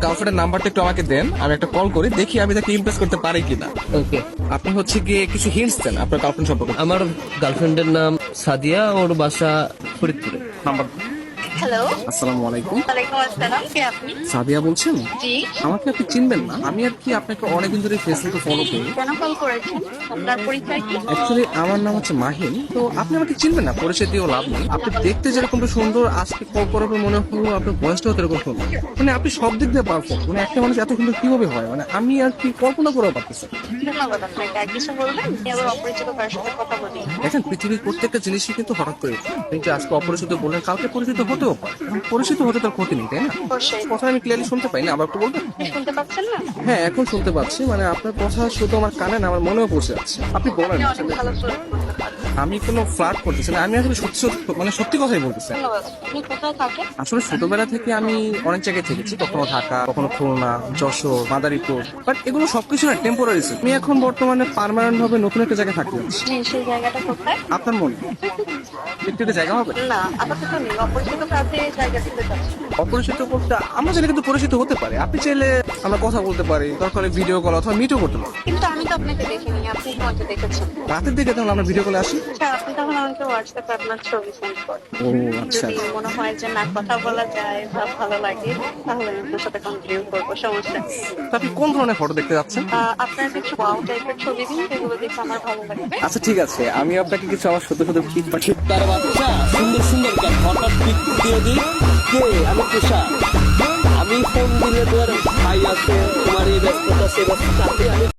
গার্লফ্রেন্ডের নাম্বারটা একটু আমাকে দেন, আমি একটা কল করি, দেখি আমি তাকে ইমপ্রেস করতে পারি কিনা। ওকে। আপনি হচ্ছে গিয়ে কিছু হিন্টস দেন আপনার গার্লফ্রেন্ড সম্পর্কে। আমার গার্লফ্রেন্ডের নাম সাদিয়া, ওর বাসা ফরিদপুরে। নাম্বার। হ্যালো। আসসালামু আলাইকুম। ওয়ালাইকুম আসসালাম, কে আপনি? সাদিয়া বলছেন? জি। আমাকে আপনি চিনবেন না, আমি আর কি আপনাকে অনেকদিন ধরে ফেসবুকে ফলো করি। কেন কল করেছেন? আপনার পরিচয় কি? অ্যাকচুয়ালি আমার নাম হচ্ছে মাহিন, তো আপনি আমাকে চিনবেন না, পরিচয় দিয়েও লাভ নেই। আপনি দেখতে যেরকমটা সুন্দর, আজকে কল করার পর মনে হলো আপনার বয়সটাও এরকম সুন্দর। মানে আপনি সব দিক দিয়ে পারফেক্ট, মানে একটা মানুষ এত সুন্দর কিভাবে হয়, মানে আমি আর কি কল্পনা করেও পারতেছি না। ধন্যবাদ আপনাকে। আর কিছু বলবেন? আমি আবার অপরিচিত কারোর সাথে কথা বলি। দেখেন, পৃথিবীর প্রত্যেকটা জিনিসই কিন্তু হঠাৎ করে হয়। আপনি যে আজকে অপরিচিত বললেন, কালকে পরিচিত হতেও পারে। এখন পরিচিত হতে তার ক্ষতি নেই, তাই না? অবশ্যই। কথা আমি ক্লিয়ারলি শুনতে পাই না, আবার একটু বলবেন? শুনতে পাচ্ছেন না? হ্যাঁ, এখন শুনতে পাচ্ছি। মানে আপনার কথা শুধু আমার কানে না, আমার মনেও পৌঁছে যাচ্ছে। আপনি বলেন আপনি অনেক আসলে। ভালো ফ্লার্ট করতে পারেন। আমি কোনো ফ্লার্ট করতেছি না, আমি আসলে সত্যি সত্যি, মানে সত্যি কথাই বলতেছি। ধন্যবাদ। আপনি কোথায় থাকেন? আসলে ছোটবেলা থেকে আমি অনেক জায়গায় থেকেছি, কখনো ঢাকা, কখনো খুলনা, যশোর, মাদারীপুর, বাট এগুলো সবকিছু না টেম্পোরারি। আমি এখন বর্তমানে পার্মানেন্ট ভাবে নতুন একটা জায়গায় থাকতে যাচ্ছি। সেই জায়গাটা কোথায়? আপনার মনে একটু একটা জায়গা হবে? না, আপাতত নেই। অপরিচিত কাউকে জায়গা দিতে চাচ্ছি। অপরিচিত বলতে আমরা চাইলে কিন্তু পরিচিত হতে পারি। আপনি চাইলে আমরা কথা বলতে পারি, দরকার ভিডিও কল অথবা মিটও করতে পারি। কিন্তু আমি তো আপনাকে দেখিনি, আপনি আমাকে দেখেছেন। রাতের দিকে তাহলে আমরা ভিডিও কলে আসি। আচ্ছা, আপনি তখন আমাকে হোয়াটসঅ্যাপে আপনার ছবি সেন্ড করেন। ও আচ্ছা। যদি মনে হয় যে না, কথা বলা যায় বা ভালো লাগে, তাহলে আমি আপনার সাথে কন্টিনিউ করবো, সমস্যা নেই। তো আপনি কোন ধরনের ফটো দেখতে যাচ্ছেন? আপনার কিছু ওয়াও টাইপের ছবি দিন, যেগুলো দেখে আমার ভালো লাগবে। আচ্ছা ঠিক আছে, আমি আপনাকে কিছু আমার সত্য সত্য পিক পাঠিয়ে। তার বাচ্চা সুন্দর সুন্দর গান হঠাৎ পিক দিয়ে দিই। কে? আমি তুষা। আমি ফোন দিলে তোর ভাই আছে, তোমার এই ব্যস্ততা সে ব্যস্ততা, আমি